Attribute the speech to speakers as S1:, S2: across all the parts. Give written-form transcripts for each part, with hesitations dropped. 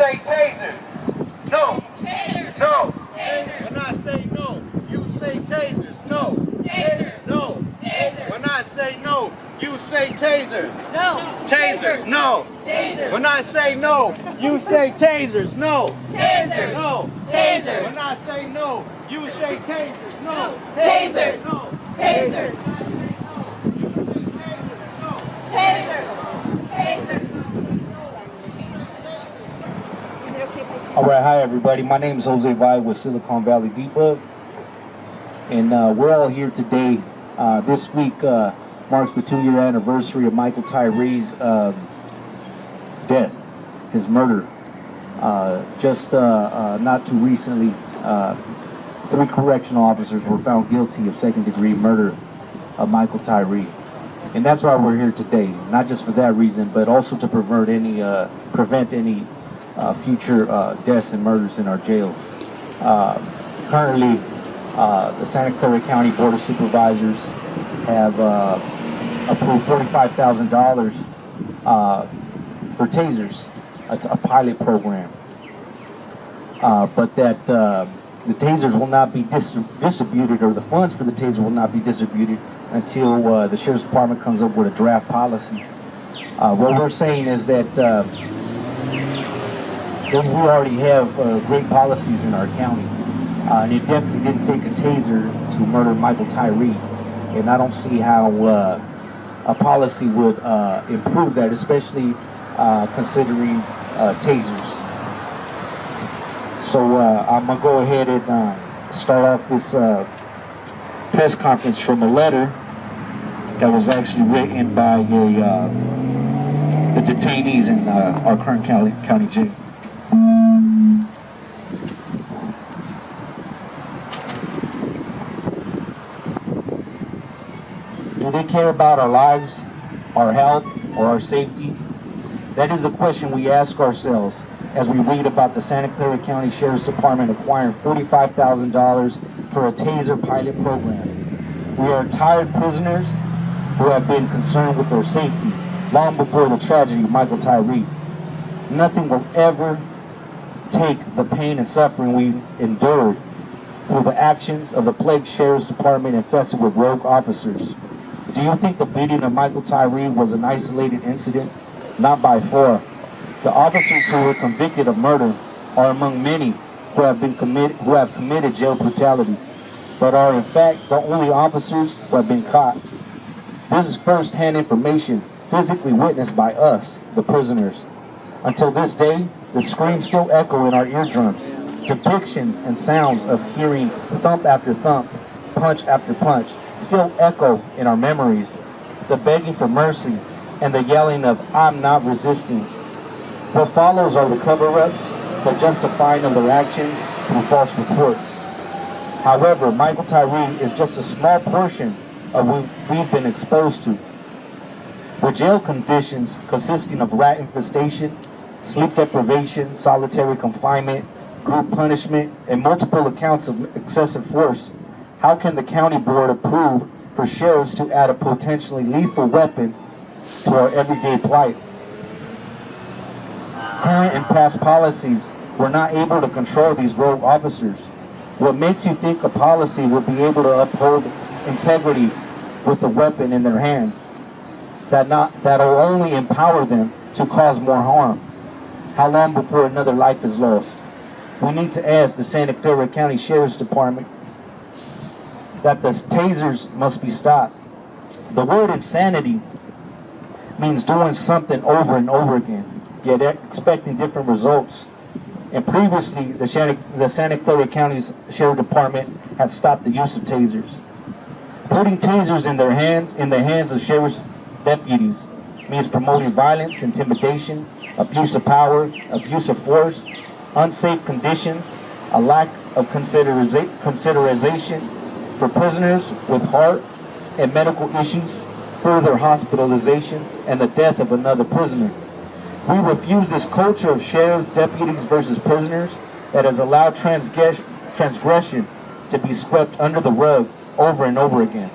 S1: say tasers. No.
S2: Tasers.
S1: No.
S2: Tasers.
S1: When I say no, you say tasers. No.
S2: Tasers.
S1: No.
S2: Tasers.
S1: When I say no, you say tasers.
S2: No.
S1: Tasers. No.
S2: Tasers.
S1: When I say no, you say tasers. No.
S2: Tasers.
S1: No.
S2: Tasers.
S1: When I say no, you say tasers. No.
S2: Tasers.
S1: No.
S2: Tasers. Tasers. Tasers.
S3: All right, hi everybody. My name is Jose Valle with Silicon Valley Debug, and we're all here today. This week marks the 2-year anniversary of Michael Tyree's death, his murder. Just not too recently, 3 correctional officers were found guilty of second-degree murder of Michael Tyree. And that's why we're here today, not just for that reason, but also to prevent any future deaths and murders in our jails. Currently, the Santa Clara County Board of Supervisors have approved $45,000 for tasers, a pilot program. But that the tasers will not be distributed, or the funds for the taser will not be distributed until the Sheriff's Department comes up with a draft policy. What we're saying is that we already have great policies in our county, and it definitely didn't take a taser to murder Michael Tyree, and I don't see how a policy would improve that, especially considering tasers. So I'm going to go ahead and start off this press conference from a letter that was actually written by the detainees in our current county jail. Do they care about our lives, our health, or our safety? That is the question we ask ourselves as we read about the Santa Clara County Sheriff's Department acquiring $45,000 for a taser pilot program. We are tired prisoners who have been concerned with their safety long before the tragedy of Michael Tyree. Nothing will ever take the pain and suffering we endured through the actions of the plagued Sheriff's Department infested with rogue officers. Do you think the beating of Michael Tyree was an isolated incident? Not by far. The officers who were convicted of murder are among many who have committed jail brutality, but are in fact the only officers who have been caught. This is first-hand information, physically witnessed by us, the prisoners. Until this day, the screams still echo in our eardrums. Depictions and sounds of hearing thump after thump, punch after punch, still echo in our memories. The begging for mercy and the yelling of "I'm not resisting." What follows are the cover-ups, the justifying of their actions through false reports. However, Michael Tyree is just a small portion of what we've been exposed to. With jail conditions consisting of rat infestation, sleep deprivation, solitary confinement, group punishment, and multiple accounts of excessive force, how can the county board approve for sheriffs to add a potentially lethal weapon to our everyday plight? Current and past policies were not able to control these rogue officers. What makes you think a policy would be able to uphold integrity with a weapon in their hands that'll only empower them to cause more harm? How long before another life is lost? We need to ask the Santa Clara County Sheriff's Department that the tasers must be stopped. The word insanity means doing something over and over again, yet expecting different results. And previously, the Santa Clara County's Sheriff Department had stopped the use of tasers. Putting tasers in the hands of sheriff's deputies means promoting violence, intimidation, abuse of power, abuse of force, unsafe conditions, a lack of consideration for prisoners with heart and medical issues, further hospitalizations, and the death of another prisoner. We refuse this culture of sheriff's deputies versus prisoners that has allowed transgression to be swept under the rug over and over again.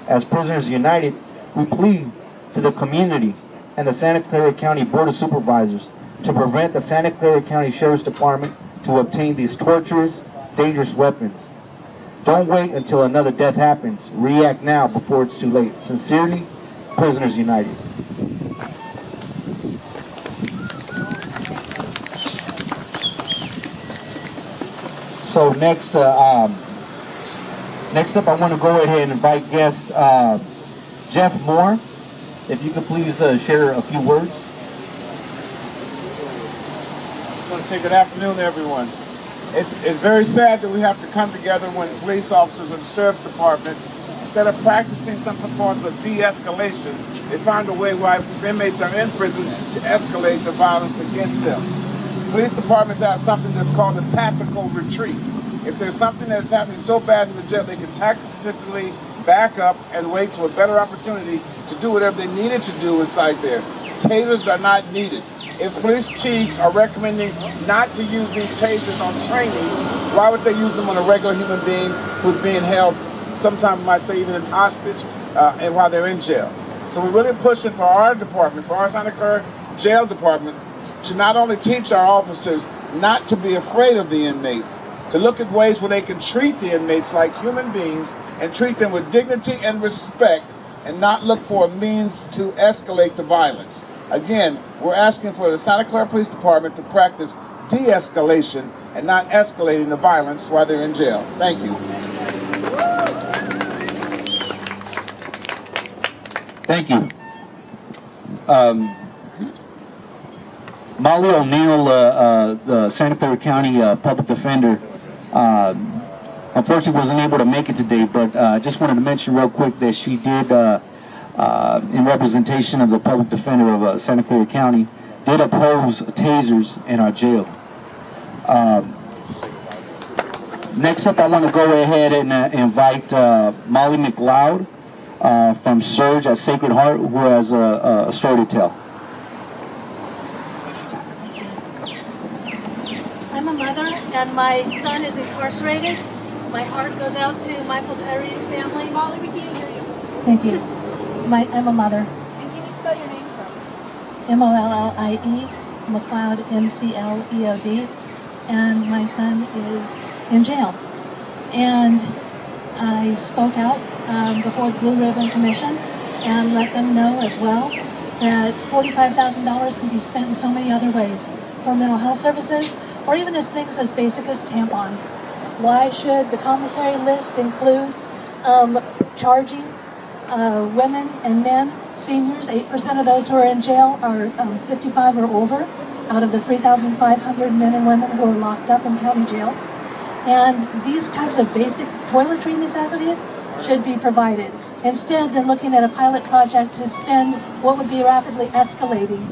S3: As Prisoners United, we plead to the community and the Santa Clara County Board of Supervisors to prevent the Santa Clara County Sheriff's Department to obtain these torturous, dangerous weapons. Don't wait until another death happens. React now before it's too late. Sincerely, Prisoners United. So next up, I want to go ahead and invite guest Jeff Moore. If you could please share a few words.
S4: I want to say good afternoon to everyone. It's very sad that we have to come together when police officers of the Sheriff's Department, instead of practicing some forms of de-escalation, they find a way while inmates are in prison to escalate the violence against them. Police departments have something that's called a tactical retreat. If there's something that's happening so bad in the jail, they can tactically back up and wait to a better opportunity to do whatever they needed to do inside there. Tasers are not needed. If police chiefs are recommending not to use these tasers on trainees, why would they use them on a regular human being who's being held, sometimes might say even an hostage, and while they're in jail? So we're really pushing for our department, for our Santa Clara Jail Department, to not only teach our officers not to be afraid of the inmates, to look at ways where they can treat the inmates like human beings and treat them with dignity and respect and not look for a means to escalate the violence. Again, we're asking for the Santa Clara Police Department to practice de-escalation and not escalating the violence while they're in jail. Thank you.
S3: Thank you. Molly O'Neill, the Santa Clara County Public Defender, unfortunately wasn't able to make it today, but I just wanted to mention real quick that she did, in representation of the Public Defender of Santa Clara County, did oppose tasers in our jail. Next up, I want to go ahead and invite Molly McLeod from Surge at Sacred Heart, who has a story to tell.
S5: I'm a mother, and my son is incarcerated. My heart goes out to Michael Tyree's family.
S2: Molly, we can't hear you.
S5: Thank you. I'm a mother.
S2: And can you spell your name for me?
S5: Mollie, McLeod, McLeod. And my son is in jail. And I spoke out before the Blue Ribbon Commission and let them know as well that $45,000 can be spent in so many other ways for mental health services, or even as things as basic as tampons. Why should the commissary list include charging women and men, seniors? 8% of those who are in jail are 55 or older, out of the 3,500 men and women who are locked up in county jails. And these types of basic toiletry necessities should be provided. Instead, they're looking at a pilot project to spend what would be rapidly escalating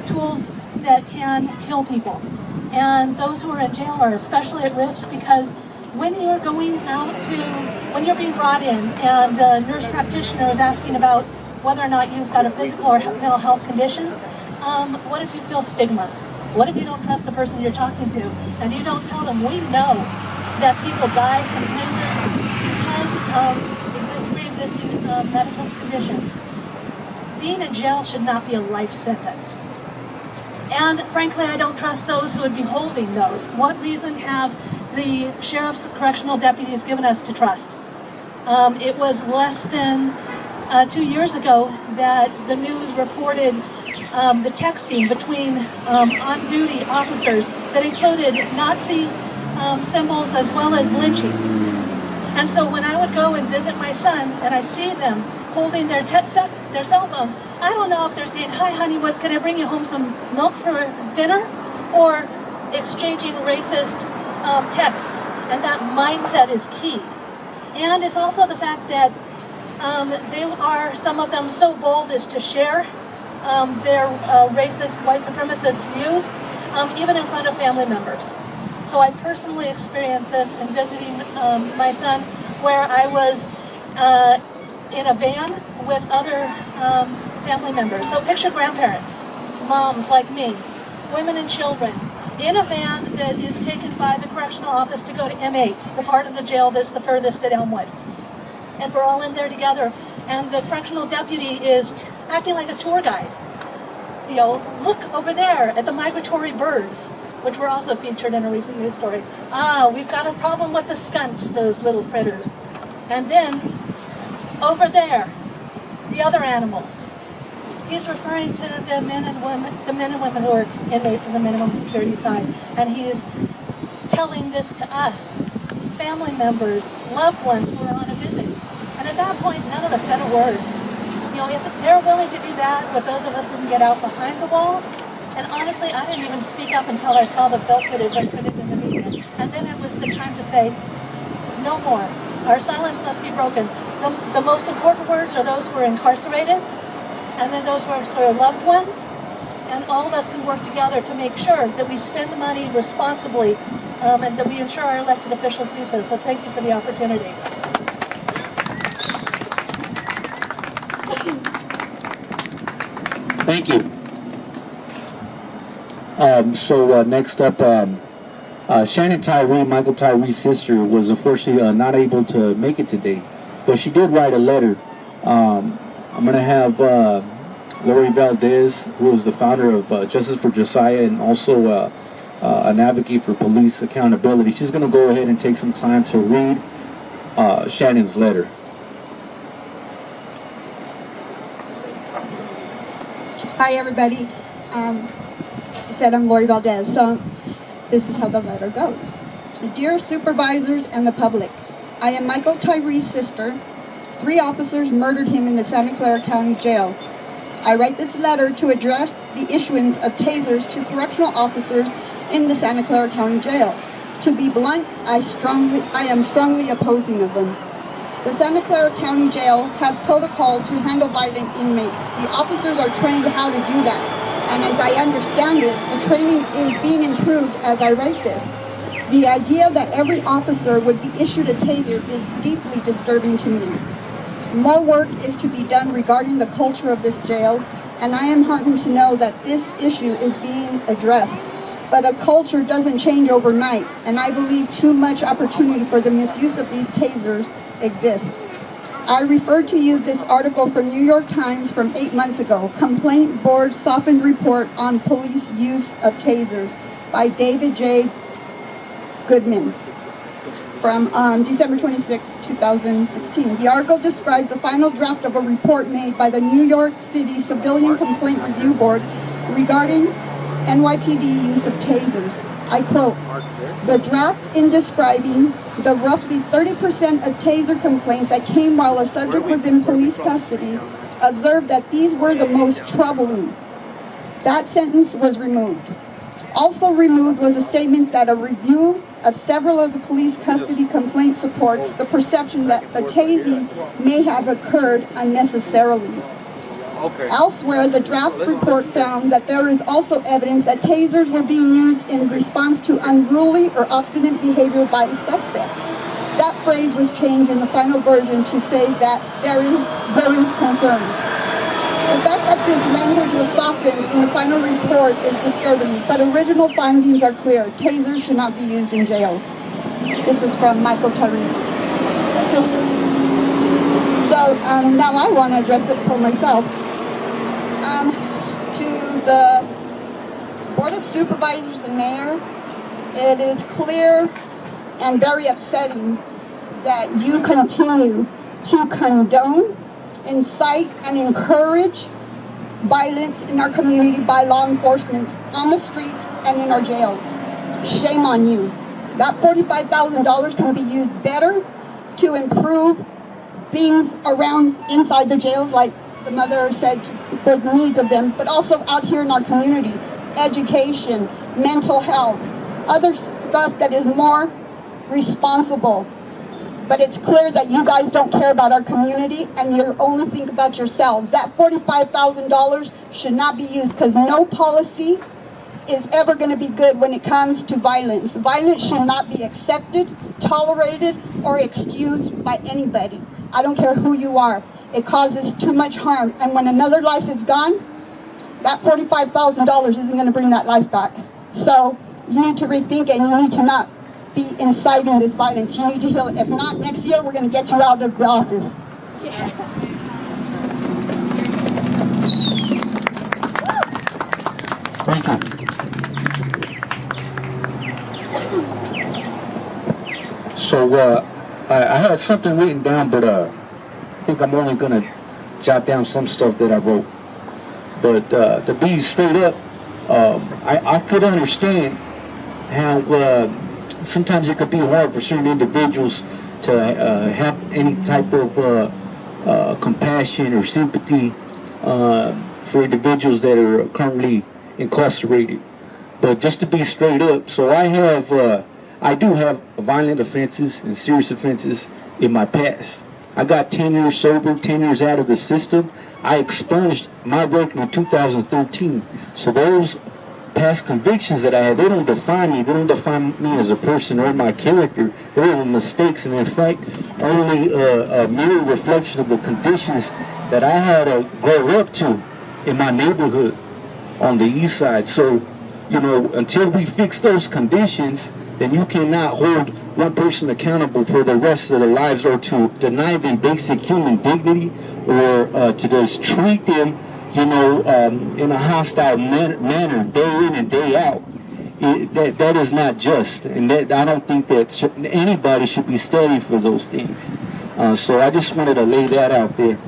S5: tools that can kill people. And those who are in jail are especially at risk because when you're going out when you're being brought in and the nurse practitioner is asking about whether or not you've got a physical or mental health condition, what if you feel stigma? What if you don't trust the person you're talking to and you don't tell them, we know that people die from tasers because of pre-existing medical conditions. Being in jail should not be a life sentence. And frankly, I don't trust those who would be holding those. What reason have the sheriff's correctional deputies given us to trust? It was less than 2 years ago that the news reported the texting between on-duty officers that included Nazi symbols as well as lynchings. And so when I would go and visit my son and I see them holding their cell phones, I don't know if they're saying, hi honey, what, can I bring you home some milk for dinner? Or exchanging racist texts. And that mindset is key. And it's also the fact that they are, some of them, so bold as to share their racist, white supremacist views, even in front of family members. So I personally experienced this in visiting my son, where I was in a van with other family members. So picture grandparents, moms like me, women and children, in a van that is taken by the correctional office to go to M8, the part of the jail that's the furthest at Elmwood. And we're all in there together, and the correctional deputy is acting like a tour guide. look over there at the migratory birds, which were also featured in a recent news story. We've got a problem with the skunks, those little critters. And then, over there, the other animals. He's referring to the men and women who are inmates in the minimum security side. And he's telling this to us, family members, loved ones who are on a visit. And at that point, none of us said a word. If they're willing to do that with those of us who can get out behind the wall, and honestly, I didn't even speak up until I saw the film footage and put it in the media. And then it was the time to say, no more. Our silence must be broken. The most important words are those who are incarcerated, and then those who are their loved ones. And all of us can work together to make sure that we spend money responsibly and that we ensure our elected officials do so. So thank you for the opportunity.
S3: Thank you. Next up, Shannon Tyree, Michael Tyree's sister, was unfortunately not able to make it today, but she did write a letter. I'm going to have Lori Valdez, who is the founder of Justice for Josiah and also an advocate for police accountability. She's going to go ahead and take some time to read Shannon's letter.
S6: Hi, everybody. I said I'm Lori Valdez, so this is how the letter goes. Dear supervisors and the public, I am Michael Tyree's sister. 3 officers murdered him in the Santa Clara County Jail. I write this letter to address the issuance of tasers to correctional officers in the Santa Clara County Jail. To be blunt, I am strongly opposing of them. The Santa Clara County Jail has protocol to handle violent inmates. The officers are trained how to do that. And as I understand it, the training is being improved as I write this. The idea that every officer would be issued a taser is deeply disturbing to me. More work is to be done regarding the culture of this jail, and I am heartened to know that this issue is being addressed. But a culture doesn't change overnight, and I believe too much opportunity for the misuse of these tasers exists. I refer to you this article from New York Times from 8 months ago, Complaint Board Softened Report on Police Use of Tasers by David J. Goodman from December 26, 2016. The article describes the final draft of a report made by the New York City Civilian Complaint Review Board regarding NYPD use of tasers. I quote, "The draft in describing the roughly 30% of taser complaints that came while a subject was in police custody observed that these were the most troubling." That sentence was removed. Also removed was a statement that a review of several of the police custody complaints supports the perception that the tasing may have occurred unnecessarily. Elsewhere, the draft report found that there is also evidence that tasers were being used in response to unruly or obstinate behavior by suspects. That phrase was changed in the final version to say that there is concern. The fact that this language was softened in the final report is disturbing, but original findings are clear. Tasers should not be used in jails. This was from Michael Tyree's sister. So now I want to address it for myself. To the Board of Supervisors and Mayor, it is clear and very upsetting that you continue to condone, incite, and encourage violence in our community by law enforcement on the streets and in our jails. Shame on you. That $45,000 can be used better to improve things around inside the jails, like the mother said, for the needs of them, but also out here in our community. Education, mental health, other stuff that is more responsible. But it's clear that you guys don't care about our community and you only think about yourselves. That $45,000 should not be used because no policy is ever going to be good when it comes to violence. Violence should not be accepted, tolerated, or excused by anybody. I don't care who you are. It causes too much harm. And when another life is gone, that $45,000 isn't going to bring that life back. So you need to rethink it, and you need to not be inciting this violence. You need to heal it. If not, next year we're going to get you out of the office.
S3: Thank you. So I had something written down, but I think I'm only gonna jot down some stuff that I wrote. But to be straight up, I could understand how sometimes it could be hard for certain individuals to have any type of compassion or sympathy for individuals that are currently incarcerated. But just to be straight up, so I do have violent offenses and serious offenses in my past. I got 10 years sober, 10 years out of the system. I expunged my record in 2013. So those past convictions that I had, they don't define me. They don't define me as a person or my character. They were mistakes, and in fact, only a mere reflection of the conditions that I had to grow up to in my neighborhood on the east side. So, you know, until we fix those conditions, then you cannot hold one person accountable for the rest of their lives, or to deny them basic human dignity, or to just treat them, you know, in a hostile manner day in and day out. That is not just, and that, I don't think that anybody should be studied for those things. So I just wanted to lay that out there.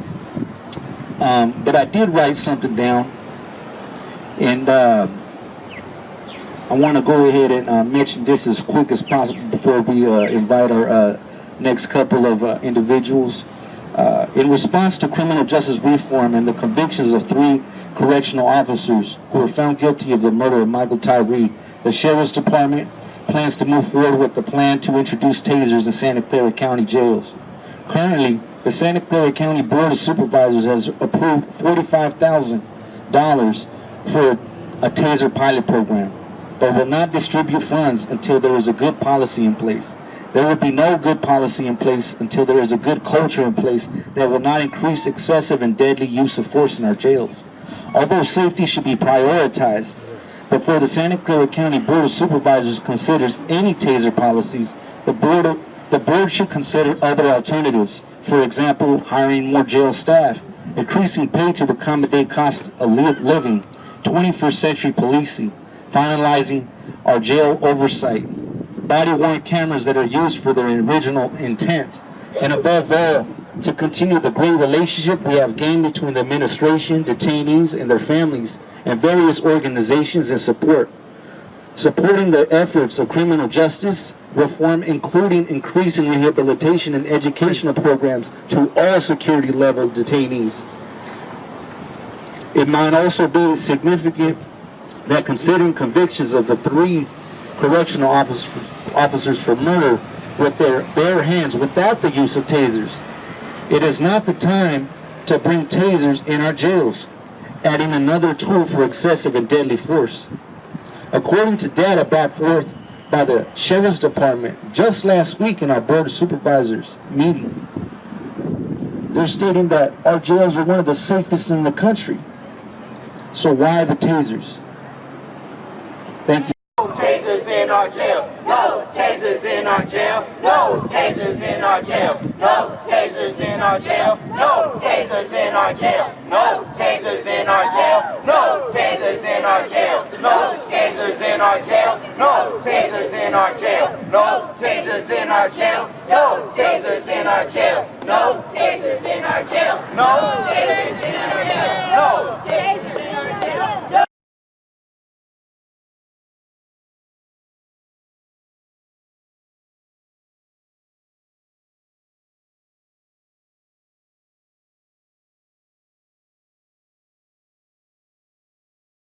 S3: But I did write something down, and I want to go ahead and mention this as quick as possible before we invite our next couple of individuals. In response to criminal justice reform and the convictions of 3 correctional officers who were found guilty of the murder of Michael Tyree, the Sheriff's Department plans to move forward with the plan to introduce tasers in Santa Clara County jails. Currently, the Santa Clara County Board of Supervisors has approved $45,000 for a taser pilot program, but will not distribute funds until there is a good policy in place. There will be no good policy in place until there is a good culture in place that will not increase excessive and deadly use of force in our jails. Although safety should be prioritized, before the Santa Clara County Board of Supervisors considers any taser policies, the board should consider other alternatives. For example, hiring more jail staff, increasing pay to accommodate cost of living, 21st century policing, finalizing our jail oversight, body-worn cameras that are used for their original intent, and above all, to continue the great relationship we have gained between the administration, detainees, and their families, and various organizations and supporting the efforts of criminal justice reform, including increasing rehabilitation and educational programs to all security level detainees. It might also be significant that, considering convictions of the 3 correctional officers for murder with their bare hands without the use of tasers, it is not the time to bring tasers in our jails, adding another tool for excessive and deadly force. According to data brought forth by the Sheriff's Department just last week in our Board of Supervisors meeting, they're stating that our jails are one of the safest in the country. So why the tasers? Thank you.
S1: No tasers in our jail. No tasers in our jail. No tasers in our jail. No tasers in our jail. No tasers in our jail. No tasers in our jail. No tasers in our jail. No tasers in our jail. No tasers in our jail. No tasers in our jail. No tasers in our jail. No tasers in our jail. No tasers in our jail. No tasers.